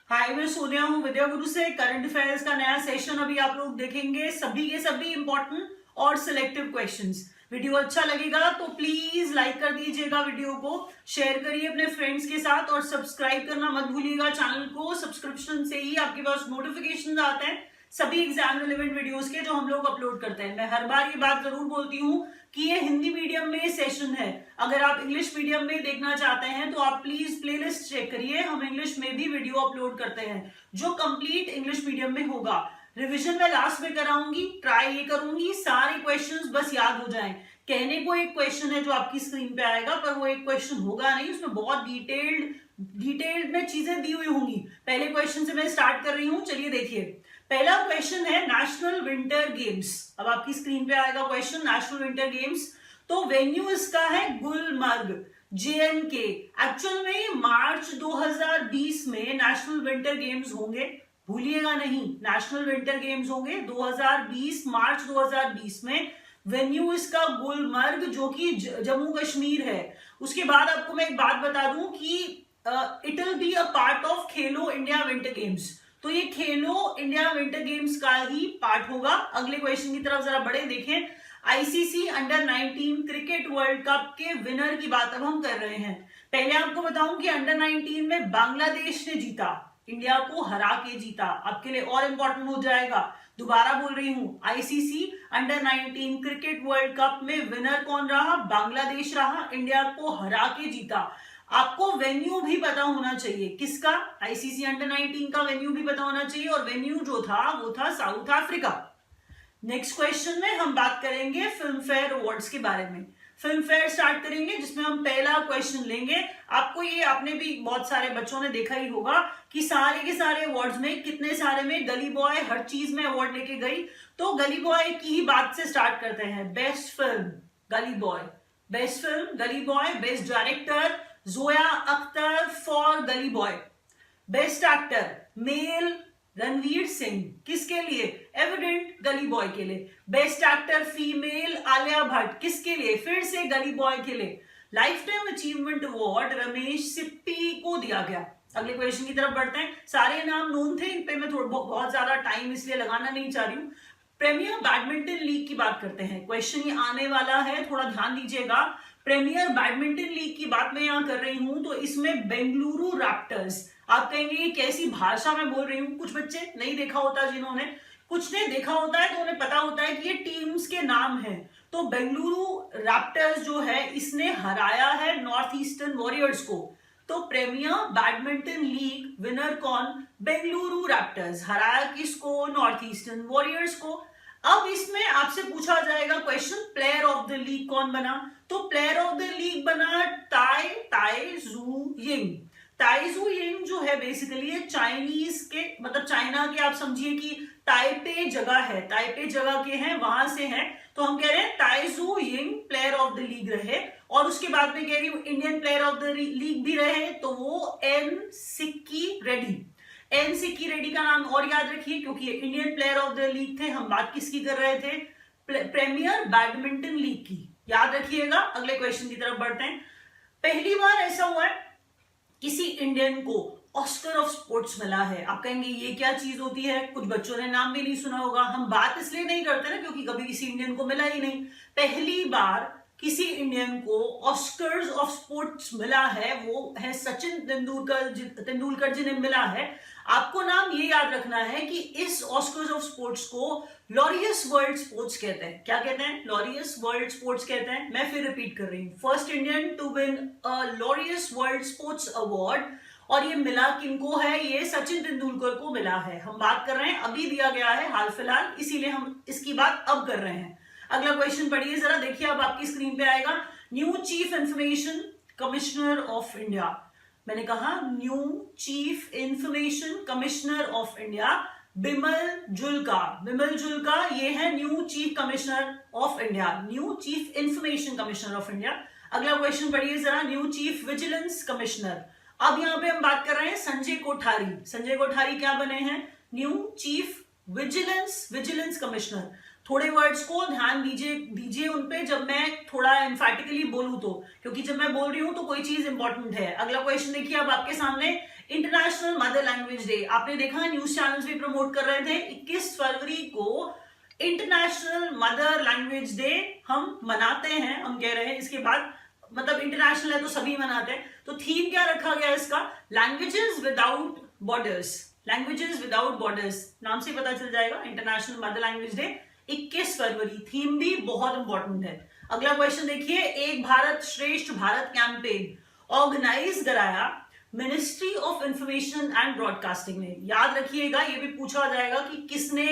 हाय, मैं सोनिया हूँ विद्या गुरु से। करंट अफेयर्स का नया सेशन अभी आप लोग देखेंगे। सभी के सभी इंपॉर्टेंट और सिलेक्टिव क्वेश्चंस। वीडियो अच्छा लगेगा तो प्लीज लाइक कर दीजिएगा, वीडियो को शेयर करिए अपने फ्रेंड्स के साथ और सब्सक्राइब करना मत भूलिएगा चैनल को। सब्सक्रिप्शन से ही आपके पास नोटिफिकेशन आते हैं सभी एग्जाम रिलेवेंट वीडियोस के जो हम लोग अपलोड करते हैं। मैं हर बार ये बात जरूर बोलती हूँ कि ये हिंदी मीडियम में सेशन है। अगर आप इंग्लिश मीडियम में देखना चाहते हैं तो आप प्लीज प्लेलिस्ट चेक करिए, हम इंग्लिश में भी वीडियो अपलोड करते हैं जो कंप्लीट इंग्लिश मीडियम में होगा। रिवीजन मैं लास्ट में कराऊंगी, ट्राई ये करूंगी सारे क्वेश्चंस बस याद हो जाएं। कहने को एक क्वेश्चन है जो आपकी स्क्रीन पे आएगा, पर वो एक क्वेश्चन होगा नहीं, उसमें बहुत डिटेल्ड में चीजें दी हुई होंगी। पहले क्वेश्चन से मैं स्टार्ट कर रही हूँ, चलिए देखिए। पहला क्वेश्चन है नेशनल विंटर गेम्स। अब आपकी स्क्रीन पे आएगा क्वेश्चन नेशनल विंटर गेम्स। तो वेन्यू इसका है गुलमर्ग, JNK। एक्चुअल में मार्च 2020 में नेशनल विंटर गेम्स होंगे, भूलिएगा नहीं, नेशनल विंटर गेम्स होंगे 2020 मार्च 2020 में। वेन्यू इसका गुलमर्ग जो कि जम्मू कश्मीर है। उसके बाद आपको मैं एक बात बता दूं कि it will be a part of Khelo India winter games. तो ये खेलो इंडिया विंटर गेम्स का ही पार्ट होगा। अगले क्वेश्चन की तरफ जरा बढ़े, देखें। ICC under 19 cricket world cup के विनर की बात अब हम कर रहे हैं। पहले आपको बताऊं कि अंडर 19 में बांग्लादेश ने जीता, इंडिया को हरा के जीता। आपके लिए और इंपॉर्टेंट हो जाएगा, दोबारा बोल रही हूं, ICC under 19 cricket world cup में विनर कौन रहा? बांग्लादेश रहा, इंडिया को हरा के जीता। आपको वेन्यू भी पता होना चाहिए, किसका? आईसीसी अंडर 19 का वेन्यू भी पता होना चाहिए, और वेन्यू जो था वो था साउथ अफ्रीका। नेक्स्ट क्वेश्चन में हम बात करेंगे फिल्म फेयर अवार्ड्स के बारे में। फिल्म फेयर स्टार्ट करेंगे जिसमें हम पहला क्वेश्चन लेंगे। आपको ये, आपने भी बहुत सारे बच्चों ने देखा ही होगा कि सारे के सारे अवार्ड्स में, कितने सारे में गली बॉय हर चीज में अवार्ड लेके गई। तो गली बॉय की ही बात से स्टार्ट करते हैं। Best film Gully Boy, best film Gully Boy, best director Zoya Akhtar for Gully Boy, best actor male Ranveer Singh, किसके लिए? एविडेंट गली बॉय के लिए। Best actor female Alia Bhatt, किसके लिए? फिर से गली बॉय के लिए। Lifetime achievement award Ramesh Sippy को दिया गया। अगले क्वेश्चन की तरफ बढ़ते हैं। सारे नाम नोन थे, इन पे मैं थोड़ा बहुत ज्यादा टाइम इसलिए लगाना नहीं चाह रही हूँ। प्रीमियर बैडमिंटन लीग की बात करते हैं। क्वेश्चन ये आने वाला है, थोड़ा ध्यान दीजिएगा। प्रीमियर बैडमिंटन लीग की बात मैं यहां कर रही हूं, तो इसमें बेंगलुरु रैप्टर्स। आप कहेंगे ये कैसी भाषा में बोल रही हूं, कुछ बच्चे नहीं देखा होता, जिन्होंने कुछ ने देखा होता है तो उन्हें पता होता है कि ये टीम्स के नाम हैं। तो बेंगलुरु रैप्टर्स जो है इसने हराया है नॉर्थ ईस्टर्न वॉरियर्स को। तो प्रीमियर बैडमिंटन लीग विनर कौन? बेंगलुरु रैप्टर्स। हराया किसको? नॉर्थ ईस्टर्न वॉरियर्स को। अब इसमें आपसे पूछा जाएगा question, player of the league कौन बना? तो प्लेयर ऑफ द लीग बना ताई जू यिंग। ताई जू यिंग जो है बेसिकली ये चाइनीज के, मतलब चाइना के, आप समझिए कि ताइपे जगह है, ताइपे जगह के हैं, वहां से हैं। तो हम कह रहे हैं ताई Tzu Ying player of the league रहे। और उसके बाद में कह रही हूं Indian player of the league भी रहे, तो वो एन सिक्की रेड्डी। एन सिक्की रेड्डी का नाम और याद रखिए क्योंकि Indian player of the league थे। हम बात किसकी कर रहे थे? प्रीमियर बैडमिंटन लीग की, याद रखिएगा। अगले क्वेश्चन की तरफ बढ़ते हैं। पहली बार ऐसा हुआ है किसी इंडियन को ऑस्कर ऑफ स्पोर्ट्स मिला है। आप कहेंगे ये क्या चीज होती है, कुछ बच्चों ने नाम भी नहीं सुना होगा। हम बात इसलिए नहीं करते ना क्योंकि कभी किसी इंडियन को मिला ही नहीं। पहली बार किसी इंडियन को ऑस्कर्स ऑफ स्पोर्ट्स मिला है, वो है सचिन तेंदुलकर जिन्हें मिला है। आपको नाम ये याद रखना है कि इस ऑस्कर्स ऑफ स्पोर्ट्स को लॉरियस वर्ल्ड स्पोर्ट्स कहते हैं। क्या कहते हैं? लॉरियस वर्ल्ड स्पोर्ट्स कहते हैं। मैं फिर रिपीट कर रही हूँ, first Indian to win a Laureus world sports award. और ये मिला किनको है? ये सचिन तेंदुलकर को मिला है। हम बात कर रहे हैं, अभी दिया गया है हाल फिलहाल, इसीलिए हम इसकी बात अब कर रहे हैं। अगला क्वेश्चन पढ़िए जरा, देखिए अब आपकी स्क्रीन पे आएगा। New chief information commissioner of India. मैंने कहा new chief information commissioner of India Bimal Julka. Bimal Julka ये है new chief commissioner of India, new chief information commissioner of India. अगला क्वेश्चन पढ़िए जरा, न्यू चीफ विजिलेंस कमिश्नर। अब यहां पे हम बात कर रहे हैं संजय कोठारी। संजय कोठारी क्या बने हैं? New chief vigilance commissioner. थोड़े वर्ड्स को ध्यान दीजिए उन पे जब मैं थोड़ा एम्फैटिकली बोलूं तो, क्योंकि जब मैं बोल रही हूं तो कोई चीज इंपॉर्टेंट है। अगला क्वेश्चन देखिए अब आपके सामने, इंटरनेशनल मदर लैंग्वेज डे आपने देखा न्यूज चैनल्स भी प्रमोट कर रहे थे। 21 फरवरी को इंटरनेशनल मदर लैंग्वेज डे हम मनाते हैं। हम कह रहे हैं इसके बाद मतलब इंटरनेशनल है तो सभी मनाते हैं। तो थीम क्या रखा गया इसका, languages without borders. Languages without borders नाम से पता चल जाएगा। इंटरनेशनल मदर लैंग्वेज डे 21 फरवरी, थीम भी बहुत इंपॉर्टेंट है। अगला क्वेश्चन देखिए, एक भारत श्रेष्ठ भारत कैंपेन ऑर्गेनाइज कराया ministry of information and broadcasting ने। याद रखिएगा ये भी पूछा जाएगा कि किसने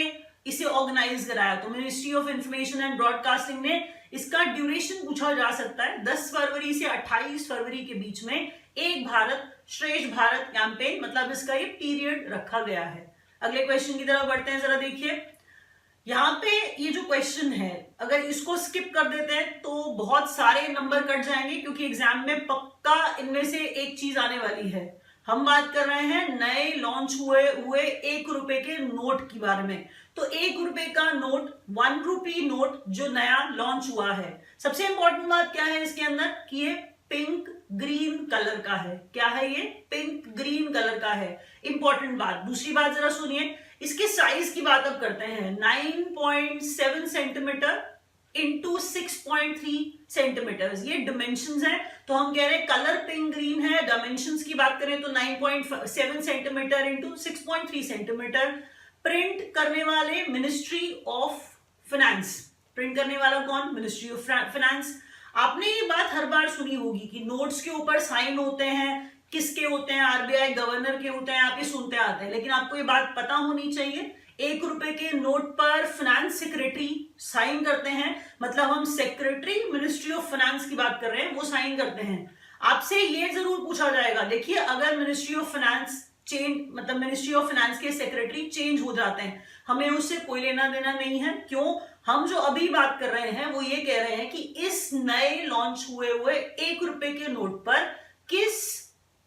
इसे ऑर्गेनाइज कराया, तो ministry of information and broadcasting ने। इसका ड्यूरेशन पूछा जा सकता है 10 फरवरी से 28 फरवरी के बीच में एक भारत श्रेष्ठ भारत कैंपेन, मतलब इसका ये पीरियड रखा गया है। अगले क्वेश्चन की तरफ बढ़ते हैं, जरा देखिए यहाँ पे ये जो क्वेश्चन है अगर इसको स्किप कर देते हैं तो बहुत सारे नंबर कट जाएंगे, क्योंकि एग्जाम में पक्का इनमें से एक चीज आने वाली है। हम बात कर रहे हैं नए लॉन्च हुए 1 रुपए के नोट के बारे में। तो 1 रुपए का नोट, 1 रुपी नोट जो नया लॉन्च हुआ है, सबसे इंपॉर्टेंट बात क्या है इसके अंदर कि ये पिंक ग्रीन कलर का है। क्या है ये, पिंक ग्रीन कलर का है, इंपॉर्टेंट बात। दूसरी बात जरा सुनिए, इसके साइज की बात अब करते हैं। 9.7 सेंटीमीटर इंटू 6.3 सेंटीमीटर, ये डिमेंशंस हैं। तो हम कह रहे हैं कलर पिंक ग्रीन है, डायमेंशंस की बात करें तो 9.7 सेंटीमीटर इंटू 6.3 सेंटीमीटर। प्रिंट करने वाले मिनिस्ट्री ऑफ फाइनेंस। प्रिंट करने वाला कौन, मिनिस्ट्री ऑफ फाइनेंस। आपने ये बात हर बार सुनी होगी कि नोट्स के ऊपर साइन होते हैं, किसके होते हैं, आरबीआई गवर्नर के होते हैं, आप ये सुनते आते हैं। लेकिन आपको ये बात पता होनी चाहिए 1 रुपए के नोट पर फाइनेंस सेक्रेटरी साइन करते हैं, मतलब हम सेक्रेटरी मिनिस्ट्री ऑफ फाइनेंस की बात कर रहे हैं, वो साइन करते हैं। आपसे ये जरूर पूछा जाएगा, देखिए अगर मिनिस्ट्री ऑफ फाइनेंस चेंज, मतलब मिनिस्ट्री ऑफ फाइनेंस के सेक्रेटरी चेंज हो जाते हैं, हमें उससे कोई लेना देना नहीं है। क्यों, हम जो अभी बात कर रहे हैं वो ये कह रहे हैं कि इस नए लॉन्च हुए 1 रुपए के नोट पर किस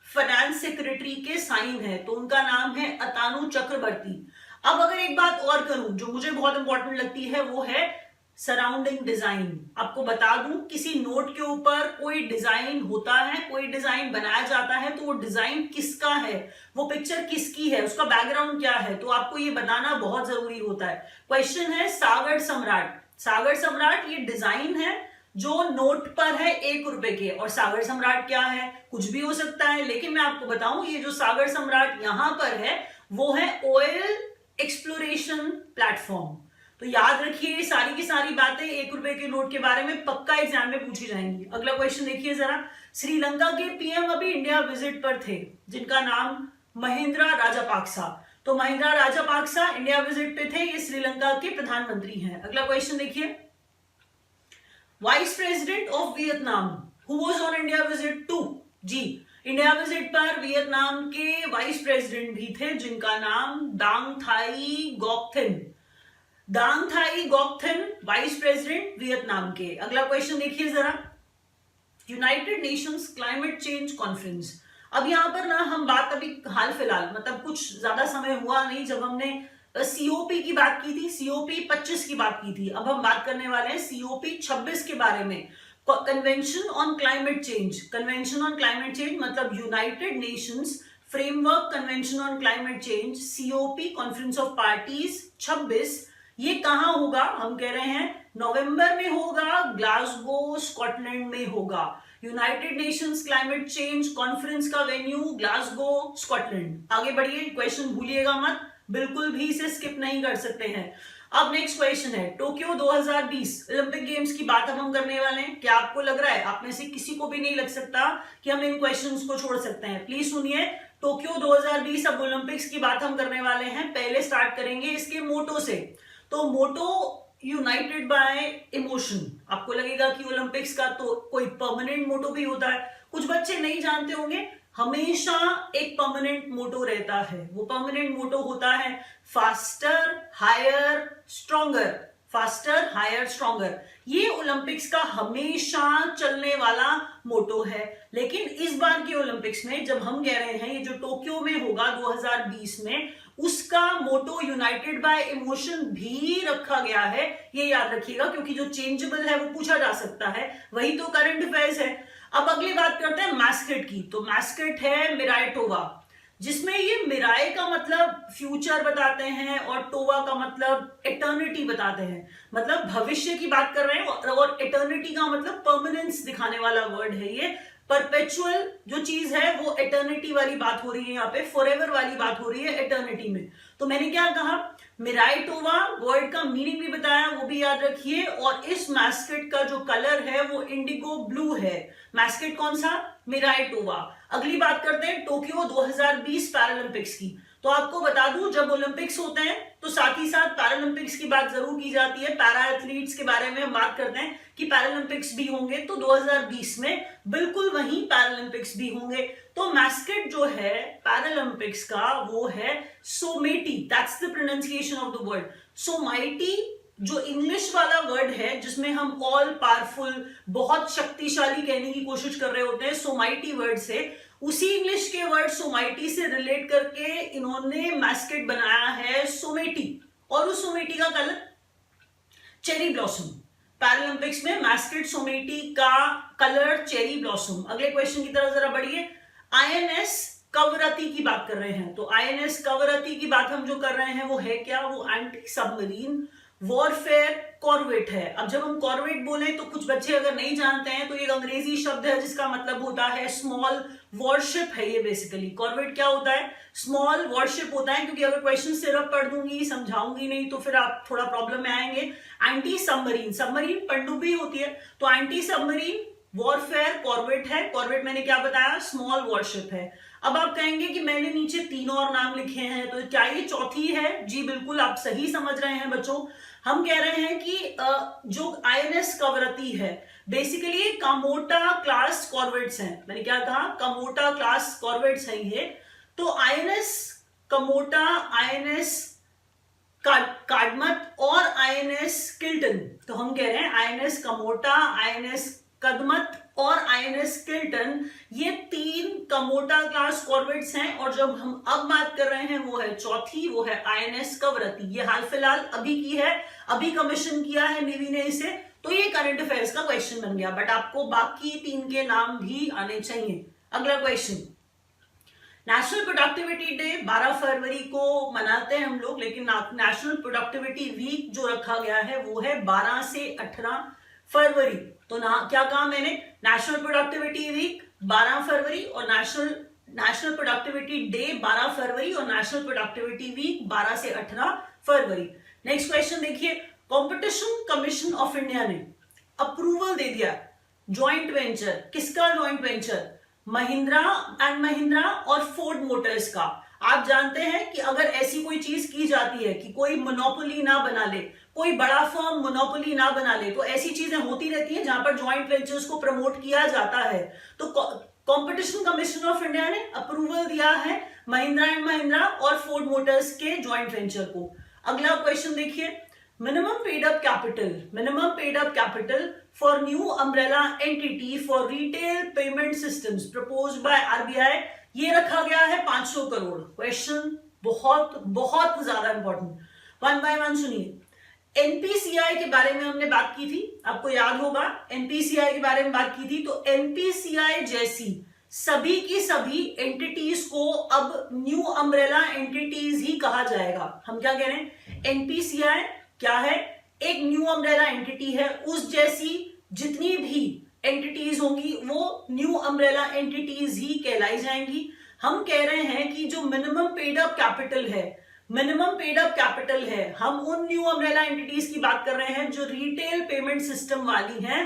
फाइनेंस सेक्रेटरी के साइन है, तो उनका नाम है अतानु चक्रवर्ती। अब अगर एक बात और करूं जो मुझे बहुत इंपॉर्टेंट लगती है, वो है सराउंडिंग डिजाइन। आपको बता दूं, किसी नोट के ऊपर कोई डिजाइन होता है, कोई डिजाइन बनाया जाता है, तो वो डिजाइन किसका है, वो पिक्चर किसकी है, उसका बैकग्राउंड क्या है, तो आपको ये बताना बहुत जरूरी होता है। क्वेश्चन है सागर सम्राट। सागर सम्राट ये डिजाइन है जो नोट पर है 1 रुपए के, और सागर सम्राट क्या है, कुछ भी हो सकता है। लेकिन मैं आपको बताऊं ये जो सागर सम्राट यहां पर है वो है ऑयल एक्सप्लोरेशन प्लेटफॉर्म। तो याद रखिए सारी की सारी बातें 1 रुपए के नोट के बारे में पक्का एग्जाम में पूछी जाएंगी। अगला क्वेश्चन देखिए जरा, श्रीलंका के पीएम अभी इंडिया विजिट पर थे जिनका नाम महिंद्रा राजापाक्सा। तो महिंद्रा राजापाक्सा इंडिया विजिट पे थे, ये श्रीलंका के प्रधानमंत्री हैं। अगला क्वेश्चन देखिए, vice president of Vietnam who was on India visit to. जी, इंडिया विजिट पर वियतनाम के वाइस प्रेसिडेंट भी थे जिनका नाम Dang Thai Ngoc Thinh. Dang Thai Ngoc Thinh vice president Vietnam के। अगला क्वेश्चन देखिए जरा, United Nations climate change conference. अब यहां पर ना हम बात अभी हाल फिलहाल, मतलब कुछ ज्यादा समय हुआ नहीं जब हमने सीओपी की बात की थी, सीओपी 25 की बात की थी। अब हम बात करने वाले हैं सीओपी 26 के बारे में, convention on climate change. Convention on climate change मतलब United Nations framework convention on climate change, COP conference of parties 26। ये कहां होगा, हम कह रहे हैं नवंबर में होगा, ग्लासगो स्कॉटलैंड में होगा। United Nations climate change conference का वेन्यू ग्लासगो स्कॉटलैंड। आगे बढ़िए, क्वेश्चन भूलिएगा मत, बिल्कुल भी इसे स्किप नहीं कर सकते हैं। अब नेक्स्ट क्वेश्चन है टोक्यो 2020 ओलंपिक गेम्स की बात अब हम करने वाले हैं। क्या आपको लग रहा है, आप में से किसी को भी नहीं लग सकता कि हम इन क्वेश्चंस को छोड़ सकते हैं? प्लीज सुनिए, टोक्यो 2020 अब ओलंपिक्स की बात हम करने वाले हैं। पहले स्टार्ट करेंगे इसके मोटो से। तो मोटो यूनाइटेड बाय इमोशन। आपको लगेगा कि ओलंपिक्स का तो कोई परमानेंट मोटो भी होता है, कुछ बच्चे नहीं जानते होंगे, हमेशा एक परमानेंट मोटो रहता है। वो परमानेंट मोटो होता है faster higher stronger. Faster higher stronger, ये ओलंपिक्स का हमेशा चलने वाला मोटो है। लेकिन इस बार के ओलंपिक्स में जब हम कह रहे हैं ये जो टोक्यो में होगा 2020 में, उसका मोटो यूनाइटेड बाय इमोशन भी रखा गया है। ये याद रखिएगा, क्योंकि जो चेंजेबल है वो पूछा जा सकता है, वही तो करंट अफेयर्स है। अब अगली बात करते हैं मैस्केट की। तो मैस्केट है मिराइटोवा। जिसमें ये मिराए का मतलब फ्यूचर बताते हैं और टोवा का मतलब एटर्निटी बताते हैं, मतलब भविष्य की बात कर रहे हैं, और एटर्निटी का मतलब परमानेंस दिखाने वाला वर्ड है ये। परपेचुअल जो चीज है वो एटर्निटी वाली बात हो रही है, यहाँ पे फॉरएवर वाली बात हो रही है एटर्निटी में। तो मैंने क्या कहा, मिराए टोवा वर्ड का मीनिंग भी बताया, वो भी याद रखिए। और इस मैस्केट का जो कलर है वो इंडिगो ब्लू है। मैस्केट कौन सा, मिराए टोवा। अगली बात करते हैं टोक्यो 2020 पैरालंपिक्स की। तो आपको बता दूं, जब ओलंपिक्स होते हैं तो साथ ही साथ पैरालंपिक्स की बात जरूर की जाती है। पैरा एथलीट्स के बारे में हम बात करते हैं कि पैरालंपिक्स भी होंगे, तो 2020 में बिल्कुल वहीं पैरालंपिक्स भी होंगे। तो मैस्केट जो है पैरालंपिक्स का वो है Someity, that's the pronunciation of the word Someity. जो इंग्लिश वाला वर्ड है जिसमें हम ऑल पावरफुल, बहुत शक्तिशाली कहने की कोशिश कर रहे होते हैं सोमाइटी वर्ड से, उसी इंग्लिश के वर्ड सोमाइटी से रिलेट करके इन्होंने मैस्केट बनाया है सोमेटी। और उस सोमेटी का कलर चेरी ब्लॉसम। पैरालंपिक्स में मैस्केट सोमेटी का कलर चेरी ब्लॉसम। अगले क्वेश्चन की तरफ जरा बढ़िए। आईएनएस कवरत्ती की बात कर रहे हैं, तो आईएनएस कवरत्ती की बात हम जो कर रहे हैं वो है क्या, वो एंटी सबमरीन वॉरफेयर कॉर्वेट है। अब जब हम कॉर्वेट बोले तो कुछ बच्चे अगर नहीं जानते हैं तो एक अंग्रेजी शब्द है जिसका मतलब होता है स्मॉल वॉरशिप है ये बेसिकली। कॉर्वेट क्या होता है, स्मॉल वॉरशिप होता है, क्योंकि अगर क्वेश्चन सिर्फ पढ़ दूंगी समझाऊंगी नहीं तो फिर आप थोड़ा प्रॉब्लम में आएंगे। एंटी सबमरीन, सबमरीन पनडुब्बी होती है, तो एंटी सबमरीन वॉरफेयर कॉर्वेट है। कॉर्वेट मैंने क्या बताया, स्मॉल वॉरशिप है। अब आप कहेंगे कि मैंने नीचे तीन और नाम लिखे हैं, तो क्या ये चौथी है? जी बिल्कुल, आप सही समझ रहे हैं बच्चों। हम कह रहे हैं कि जो आईएनएस कवरत्ती है बेसिकली कामोटा क्लास कॉर्वेट्स हैं। मैंने क्या कहा, कामोटा क्लास कॉर्वेट्स हैं ये। तो आईएनएस कमोटा, आईएनएस काडमत और आईएनएस किल्टन, तो हम कह रहे हैं आईएनएस कमोटा, आईएनएस कदमत और आईएनएस किल्टन, ये तीन कमोटा क्लास कॉर्वेट्स हैं। और जब हम अब बात कर रहे हैं वो है चौथी, वो है आईएनएस कवरत्ती। ये हाल फिलहाल अभी की है, अभी कमीशन किया है नेवी ने इसे, तो ये करंट अफेयर्स का क्वेश्चन बन गया। बट आपको बाकी तीन के नाम भी आने चाहिए। अगला क्वेश्चन, नेशनल प्रोडक्टिविटी डे 12 फरवरी को मनाते हैं हम लोग, लेकिन नेशनल प्रोडक्टिविटी वीक जो रखा गया है वो है 12 से 18 फरवरी। तो ना क्या कहा मैंने, नेशनल प्रोडक्टिविटी वीक 12 फरवरी और नेशनल प्रोडक्टिविटी डे 12 फरवरी और नेशनल प्रोडक्टिविटी वीक 12 से 18 फरवरी। नेक्स्ट क्वेश्चन देखिए, कंपटीशन कमीशन ऑफ इंडिया ने अप्रूवल दे दिया ज्वाइंट वेंचर, किसका joint venture, Mahindra and Mahindra और फोर्ड मोटर्स का। आप जानते हैं कि अगर ऐसी कोई चीज की जाती है कि कोई मोनोपोली ना बना ले, कोई बड़ा फर्म मोनोपोली ना बना ले, तो ऐसी चीजें होती रहती हैं जहां पर ज्वाइंट वेंचर्स को प्रमोट किया जाता है। तो कंपटीशन कमीशन ऑफ इंडिया ने अप्रूवल दिया है महिंद्रा एंड महिंद्रा और फोर्ड मोटर्स के ज्वाइंट वेंचर को। अगला क्वेश्चन देखिए, minimum paid up capital for new umbrella entity for retail payment systems proposed by RBI, ये रखा गया है 500 करोड़। क्वेश्चन बहुत बहुत ज्यादा इंपॉर्टेंट, वन बाय वन सुनिए। एनपीसीआई के बारे में हमने बात की थी, आपको याद होगा एनपीसीआई के बारे में बात की थी। तो एनपीसीआई जैसी सभी की सभी एंटिटीज को अब न्यू अम्ब्रेला एंटिटीज ही कहा जाएगा। हम क्या कह रहे हैं, एनपीसीआई क्या है, एक न्यू अम्ब्रेला एंटिटी है, उस जैसी जितनी भी एंटिटीज होंगी वो न्यू अम्ब्रेला एंटिटीज ही कहलाई जाएंगी। हम कह रहे हैं कि जो मिनिमम पेड अप कैपिटल है, हम उन न्यू अम्ब्रेला एंटिटीज की बात कर रहे हैं जो रिटेल पेमेंट सिस्टम वाली हैं।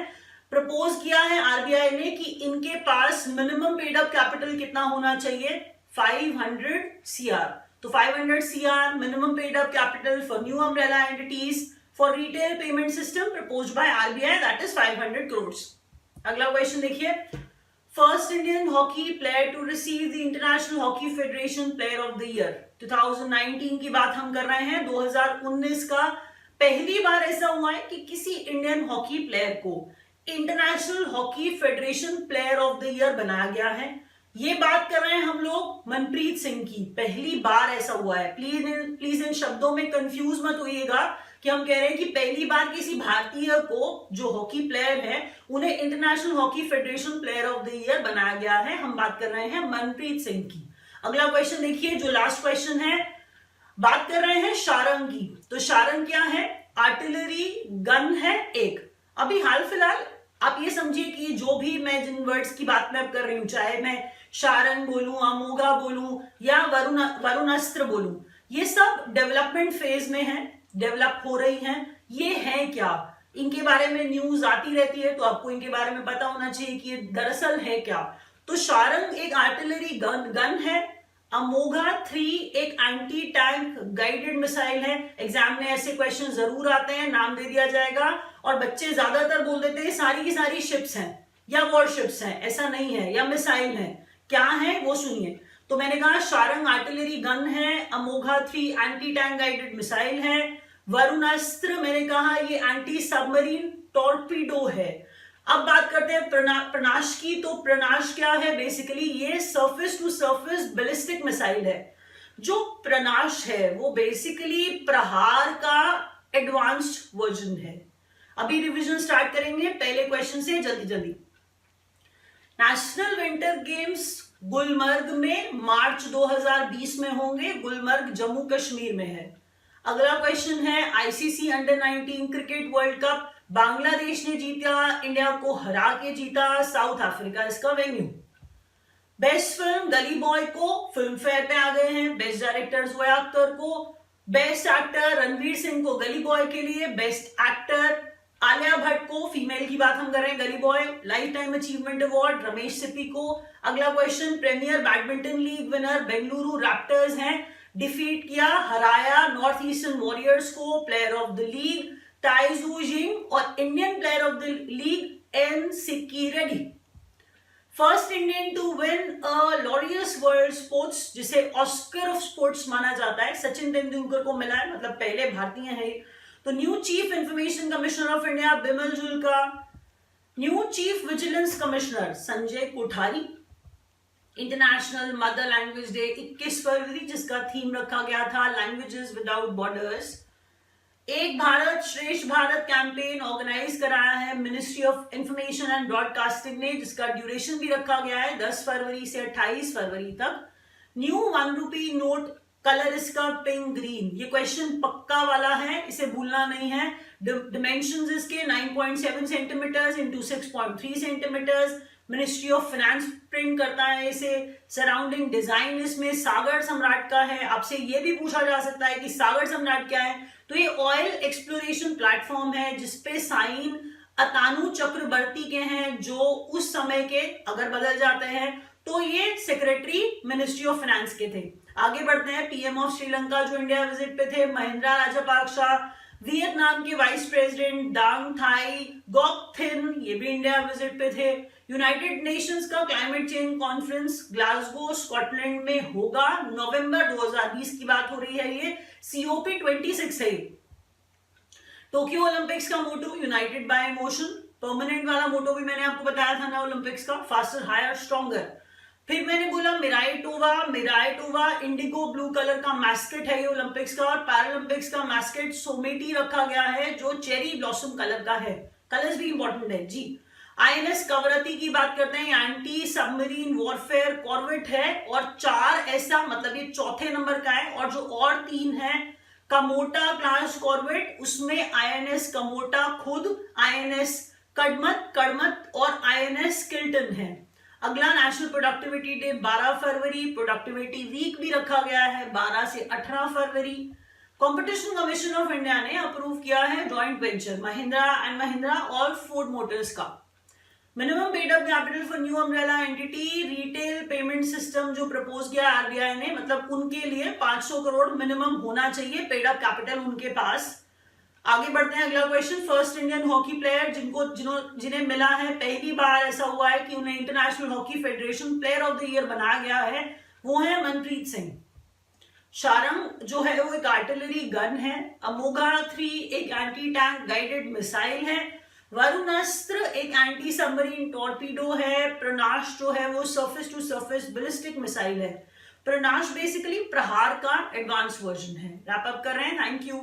प्रपोज किया है आरबीआई ने कि इनके पास मिनिमम पेड अप कैपिटल कितना होना चाहिए, 500 CR। तो 500 CR minimum paid up capital for new umbrella entities for retail payment system proposed by RBI, that is 500 crore. अगला क्वेश्चन देखिए, first Indian hockey player to receive the international hockey federation player of the year 2019 की बात हम कर रहे हैं। 2019 का पहली बार ऐसा हुआ है कि किसी इंडियन हॉकी प्लेयर को international hockey federation player of the year बनाया गया है। ये बात कर रहे हैं हम लोग मनप्रीत सिंह की, पहली बार ऐसा हुआ है। प्लीज इन शब्दों में कंफ्यूज मत होइएगा कि हम कह रहे हैं कि पहली बार किसी भारतीय को जो हॉकी प्लेयर है उन्हें international hockey federation player of the year बनाया गया है। हम बात कर रहे हैं मनप्रीत सिंह की। अगला क्वेश्चन देखिए, जो लास्ट क्वेश्चन है, बात कर रहे हैं शारंग की। तो शारंग क्या है? आर्टिलरी गन है एक। अभी हाल फिलहाल आप ये समझिए कि जो भी मैं जिन वर्ड्स की बात मैं कर रही हूं, चाहे मैं शारंग बोलूं, अमोघा बोलूं या वरुणास्त्र बोलूं, ये सब डेवलपमेंट फेज में है, डेवलप हो रही हैं। ये है क्या, इनके बारे में न्यूज आती रहती है, तो आपको इनके बारे में पता होना चाहिए कि ये दरअसल है क्या। तो शारंग एक आर्टिलरी गन है। अमोघा 3 एक एंटी टैंक गाइडेड मिसाइल है। एग्जाम में ऐसे क्वेश्चन जरूर आते हैं, नाम दे दिया जाएगा और बच्चे ज्यादातर बोल देते हैं सारी की सारी शिप्स हैं या वॉरशिप्स हैं। ऐसा नहीं है, या मिसाइल है। क्या है वो सुनिए। तो मैंने कहा शारंग आर्टिलरी गन है, अमोघा 3 एंटी टैंक गाइडेड मिसाइल है, वरुणास्त्र मैंने कहा ये एंटी सबमरीन टॉर्पीडो है। अब बात करते हैं प्रनाश की। तो प्रनाश क्या है? बेसिकली ये surface to surface ballistic missile है। जो प्रनाश है वो बेसिकली प्रहार का एडवांस्ड वर्जन है। अभी रिवीजन स्टार्ट करेंगे पहले क्वेश्चन से जल्दी जल्दी। नेशनल विंटर गेम्स गुलमर्ग में मार्च 2020 में होंगे। गुलमर्ग जम्मू कश्मीर में है। अगला क्वेश्चन है, ICC under 19 cricket world cup Bangladesh ने जीता, इंडिया को हरा के जीता, साउथ अफ्रीका इसका venue. Best film Gully boy को फिल्म फेयर पे आ गए हैं। बेस्ट डायरेक्टर जोया अख्तर को, बेस्ट एक्टर रणवीर सिंह को गली बॉय के लिए, बेस्ट एक्टर आलिया भट्ट को, फीमेल की बात हम कर रहे हैं, Gully Boy, lifetime achievement award Ramesh Sippy को। अगला question, premier badminton league winner Bengaluru Raptors हैं, डिफीट किया, हराया नॉर्थ ईस्टर्न वॉरियर्स को। Player of the league Tai Tzu Ying और Indian player of the league N Sikki Reddy. First Indian to win a Laureus world Sports, जिसे Oscar of sports माना जाता है, सचिन तेंदुलकर को मिला है, मतलब पहले भारतीय है। तो new chief information commissioner of India Bimal Julka, new chief vigilance commissioner Sanjay Kothari. International mother language day 21 फरवरी, जिसका थीम रखा गया था लैंग्वेजेस विदाउट बॉर्डर्स। एक भारत श्रेष्ठ भारत कैंपेन ऑर्गेनाइज कराया है ministry of information and broadcasting ने, जिसका ड्यूरेशन भी रखा गया है 10 फरवरी से 28 फरवरी तक। न्यू 1 रुपी नोट कलर इसका पिंक ग्रीन। ये क्वेश्चन पक्का वाला है, इसे भूलना नहीं है। डिमेंशंस इसके 9.7 centimetres into 6.3 centimetres. Ministry of finance print करता है इसे। सराउंडिंग डिजाइन इसमें सागर सम्राट का है। आपसे ये भी पूछा जा सकता है कि सागर सम्राट क्या है। तो ये ऑयल एक्सप्लोरेशन प्लेटफॉर्म है जिसपे साइन अतानु चक्रवर्ती के हैं, जो उस समय के अगर बदल जाते हैं तो ये सेक्रेटरी मिनिस्ट्री ऑफ फाइनेंस के थे। आगे बढ़ते हैं, पीएम ऑफ श्रीलंका जो इंडिया विजिट पे थे महिंद्रा राजपाक्सा। वियतनाम के vice president Dang Thai Ngoc Thinh, ये भी इंडिया विजिट पे थे। यूनाइटेड नेशंस का climate change conference Glasgow Scotland में होगा, नवंबर 2020 की बात हो रही है। ये COP 26 है। टोक्यो ओलंपिक्स का मोटो यूनाइटेड बाय इमोशन। परमानेंट वाला मोटो भी मैंने आपको बताया था ना ओलंपिक्स का, फास्टर हायर स्ट्रॉन्गर। फिर मैंने बोला मिराइटोवा इंडिगो ब्लू कलर का मैस्केट है ये ओलंपिक्स का। और पैरालंपिक्स का मैस्केट सोमेटी रखा गया है जो चेरी ब्लॉसम कलर का है। कलर्स भी इंपॉर्टेंट है जी। INS कवरती की बात करते हैं, एंटी सबमरीन वॉरफेयर कॉर्वेट है। और 4 ऐसा, मतलब ये चौथे नंबर का है। और जो और 3 है, कमोटा क्लास कॉर्वेट, उसमें INS कमोटा खुद, INS कड़मत और INS किल्टन है। अगला नेशनल प्रोडक्टिविटी डे 12 फरवरी। प्रोडक्टिविटी वीक भी रखा गया है 12 से 18 फरवरी। कंपटीशन कमीशन ऑफ इंडिया ने अप्रूव किया है joint venture Mahindra and Mahindra और फोर्ड मोटर्स का। Minimum paid up capital for new umbrella entity retail payment system जो प्रपोज किया RBI ने, मतलब उनके लिए 500 करोड़ मिनिमम होना चाहिए पेड अप कैपिटल उनके पास। आगे बढ़ते हैं, अगला question, first Indian hockey player जिन्हें मिला है, पहली बार ऐसा हुआ है कि उन्हें international hockey federation player of the year बनाया गया है, वो है मनप्रीत सिंह। शारंग जो है वो एक आर्टिलरी गन है। अमोघा 3 एक एंटी टैंक गाइडेड मिसाइल है। वरुणास्त्र एक एंटी सबमरीन टॉर्पीडो है। प्रनाश जो है वो surface to surface ballistic missile है। प्रनाश बेसिकली प्रहार का एडवांस वर्जन है। रैप अप कर रहे हैं, थैंक यू।